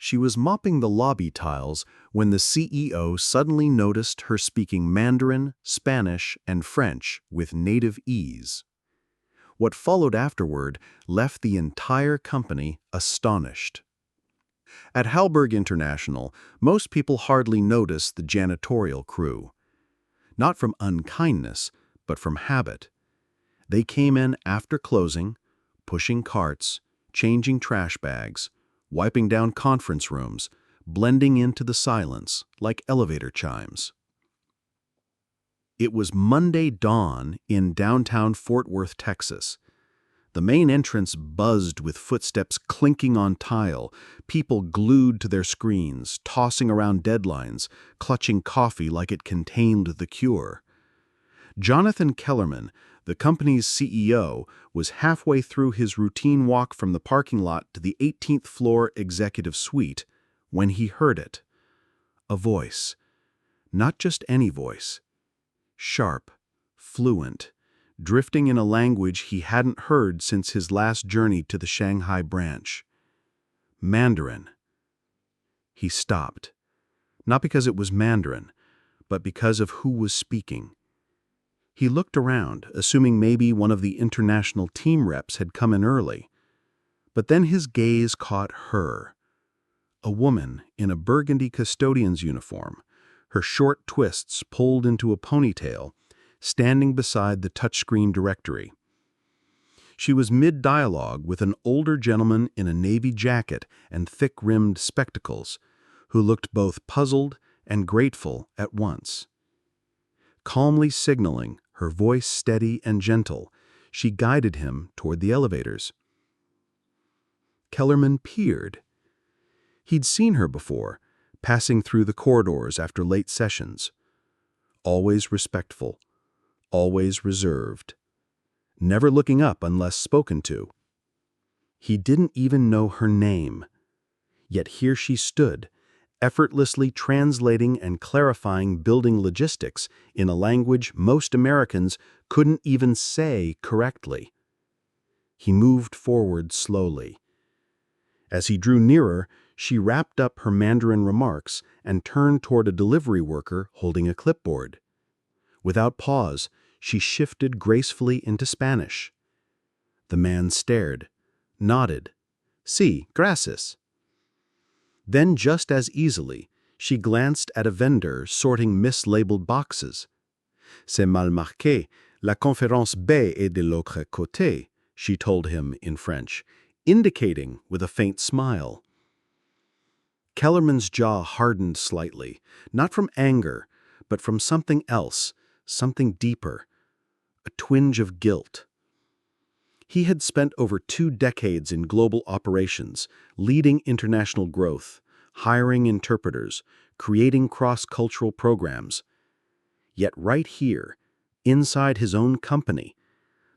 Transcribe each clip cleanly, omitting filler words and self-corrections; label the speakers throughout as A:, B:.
A: She was mopping the lobby tiles when the CEO suddenly noticed her speaking Mandarin, Spanish, and French with native ease. What followed afterward left the entire company astonished. At Halberg International, most people hardly notice the janitorial crew. Not from unkindness, but from habit. They came in after closing, pushing carts, changing trash bags, wiping down conference rooms, blending into the silence like elevator chimes. It was Monday dawn in downtown Fort Worth, Texas. The main entrance buzzed with footsteps clinking on tile, people glued to their screens, tossing around deadlines, clutching coffee like it contained the cure. Jonathan Kellerman, the company's CEO, was halfway through his routine walk from the parking lot to the 18th floor executive suite when he heard it. A voice. Not just any voice. Sharp, fluent, drifting in a language he hadn't heard since his last journey to the Shanghai branch. Mandarin. He stopped. Not because it was Mandarin, but because of who was speaking. He looked around, assuming maybe one of the international team reps had come in early. But then his gaze caught her. A woman in a burgundy custodian's uniform, her short twists pulled into a ponytail, standing beside the touchscreen directory. She was mid-dialogue with an older gentleman in a navy jacket and thick-rimmed spectacles, who looked both puzzled and grateful at once. Calmly signaling, her voice steady and gentle, she guided him toward the elevators. Kellerman peered. He'd seen her before, passing through the corridors after late sessions. Always respectful, always reserved, never looking up unless spoken to. He didn't even know her name. Yet here she stood, effortlessly translating and clarifying building logistics in a language most Americans couldn't even say correctly. He moved forward slowly. As he drew nearer, she wrapped up her Mandarin remarks and turned toward a delivery worker holding a clipboard. Without pause, she shifted gracefully into Spanish. The man stared, nodded. Sí, gracias. Then, just as easily, she glanced at a vendor sorting mislabeled boxes. C'est mal marqué, la conférence B est de l'autre côté, she told him in French, indicating with a faint smile. Kellerman's jaw hardened slightly, not from anger, but from something else, something deeper, a twinge of guilt. He had spent over 2 decades in global operations, leading international growth, hiring interpreters, creating cross-cultural programs. Yet right here, inside his own company,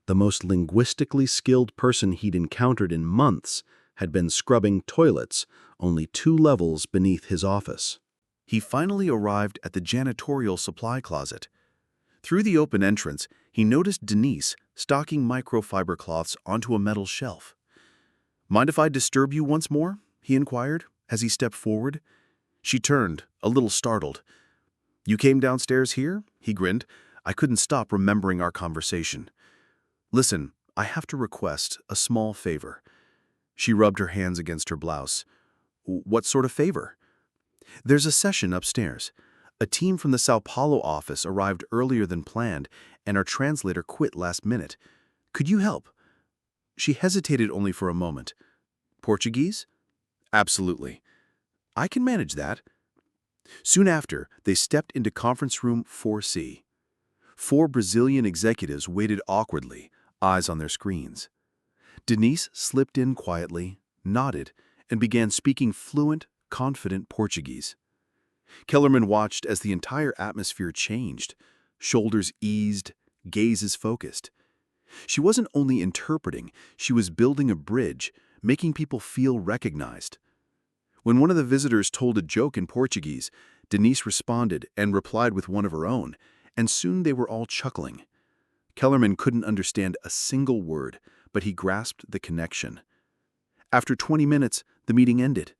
A: the most linguistically skilled person he'd encountered in months had been scrubbing toilets only 2 levels beneath his office. He finally arrived at the janitorial supply closet. Through the open entrance, he noticed Denise stocking microfiber cloths onto a metal shelf. "Mind if I disturb you once more?" he inquired as he stepped forward. She turned, a little startled. "You came downstairs here?" he grinned. "I couldn't stop remembering our conversation. Listen, I have to request a small favor." She rubbed her hands against her blouse. "What sort of favor?" "There's a session upstairs. A team from the Sao Paulo office arrived earlier than planned, and our translator quit last minute. Could you help?" She hesitated only for a moment. "Portuguese?" "Absolutely. I can manage that." Soon after, they stepped into conference room 4C. 4 Brazilian executives waited awkwardly, eyes on their screens. Denise slipped in quietly, nodded, and began speaking fluent, confident Portuguese. Kellerman watched as the entire atmosphere changed. Shoulders eased, gazes focused. She wasn't only interpreting, she was building a bridge, making people feel recognized. When one of the visitors told a joke in Portuguese, Denise responded and replied with one of her own, and soon they were all chuckling. Kellerman couldn't understand a single word, but he grasped the connection. After 20 minutes, the meeting ended.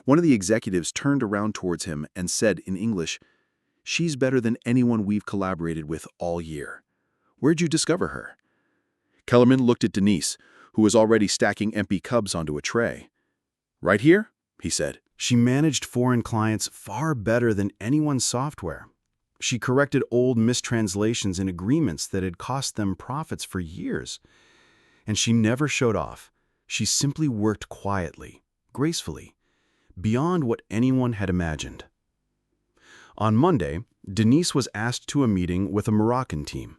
A: One of the executives turned around towards him and said in English, "She's better than anyone we've collaborated with all year. Where'd you discover her?" Kellerman looked at Denise, who was already stacking empty cubs onto a tray. "Right here," he said. She managed foreign clients far better than anyone's software. She corrected old mistranslations in agreements that had cost them profits for years. And she never showed off. She simply worked quietly, gracefully, beyond what anyone had imagined. On Monday, Denise was asked to a meeting with a Moroccan team.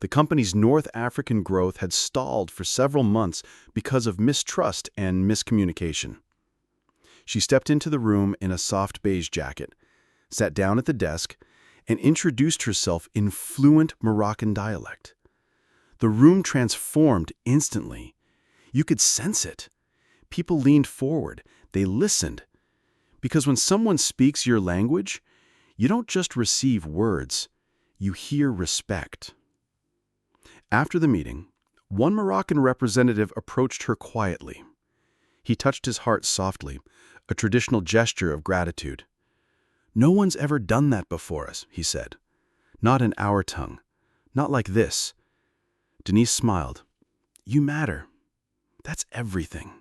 A: The company's North African growth had stalled for several months because of mistrust and miscommunication. She stepped into the room in a soft beige jacket, sat down at the desk, and introduced herself in fluent Moroccan dialect. The room transformed instantly. You could sense it. People leaned forward. They listened. Because when someone speaks your language, you don't just receive words, you hear respect. After the meeting, one Moroccan representative approached her quietly. He touched his heart softly, a traditional gesture of gratitude. "No one's ever done that before us," he said. "Not in our tongue. Not like this." Denise smiled. "You matter. That's everything."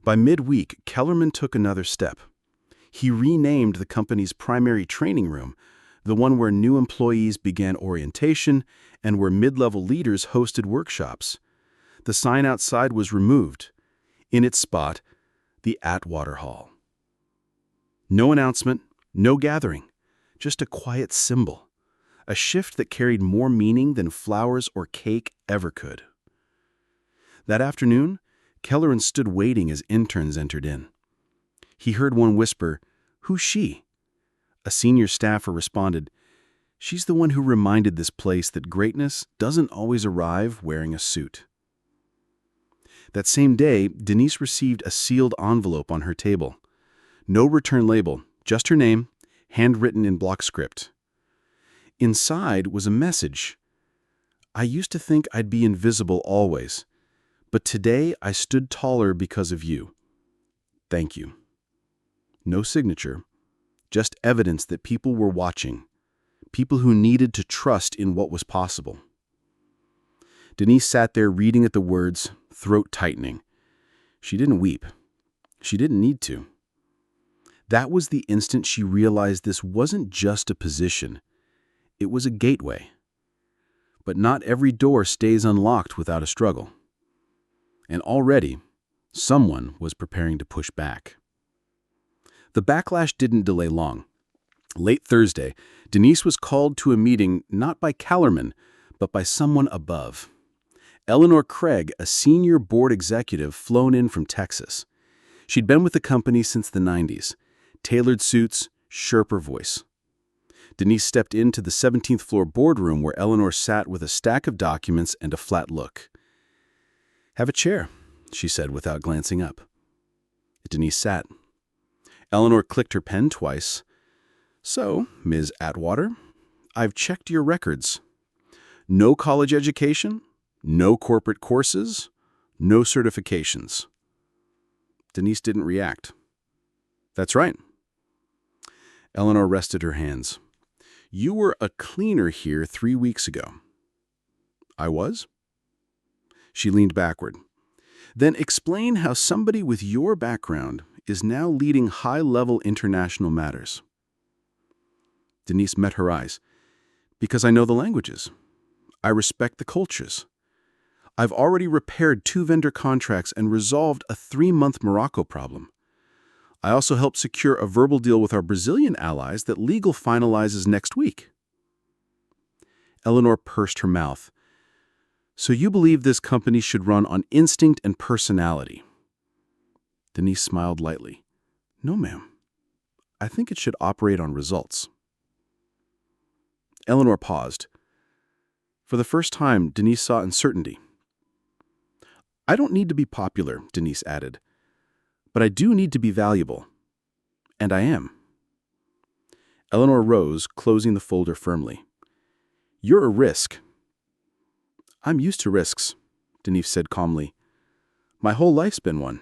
A: By midweek, Kellerman took another step. He renamed the company's primary training room, the one where new employees began orientation and where mid-level leaders hosted workshops. The sign outside was removed. In its spot, the Atwater Hall. No announcement, no gathering, just a quiet symbol, a shift that carried more meaning than flowers or cake ever could. That afternoon, Kellerman stood waiting as interns entered in. He heard one whisper, "Who's she?" A senior staffer responded, "She's the one who reminded this place that greatness doesn't always arrive wearing a suit." That same day, Denise received a sealed envelope on her table. No return label, just her name, handwritten in block script. Inside was a message. "I used to think I'd be invisible always, but today I stood taller because of you. Thank you." No signature, just evidence that people were watching, people who needed to trust in what was possible. Denise sat there reading at the words, throat tightening. She didn't weep. She didn't need to. That was the instant she realized this wasn't just a position. It was a gateway. But not every door stays unlocked without a struggle. And already, someone was preparing to push back. The backlash didn't delay long. Late Thursday, Denise was called to a meeting not by Kellerman, but by someone above. Eleanor Craig, a senior board executive flown in from Texas. She'd been with the company since the 90s. Tailored suits, Sherpa voice. Denise stepped into the 17th floor boardroom where Eleanor sat with a stack of documents and a flat look. "Have a chair," she said without glancing up. Denise sat. Eleanor clicked her pen twice. "So, Ms. Atwater, I've checked your records. No college education, no corporate courses, no certifications." Denise didn't react. "That's right." Eleanor rested her hands. "You were a cleaner here 3 weeks ago." "I was?" She leaned backward. "Then explain how somebody with your background is now leading high-level international matters." Denise met her eyes. "Because I know the languages. I respect the cultures. I've already repaired 2 vendor contracts and resolved a 3-month Morocco problem. I also helped secure a verbal deal with our Brazilian allies that legal finalizes next week." Eleanor pursed her mouth. "So you believe this company should run on instinct and personality?" Denise smiled lightly. "No, ma'am. I think it should operate on results." Eleanor paused. For the first time, Denise saw uncertainty. "I don't need to be popular," Denise added. "But I do need to be valuable. And I am." Eleanor rose, closing the folder firmly. "You're a risk." "I'm used to risks," Denise said calmly. "My whole life's been one."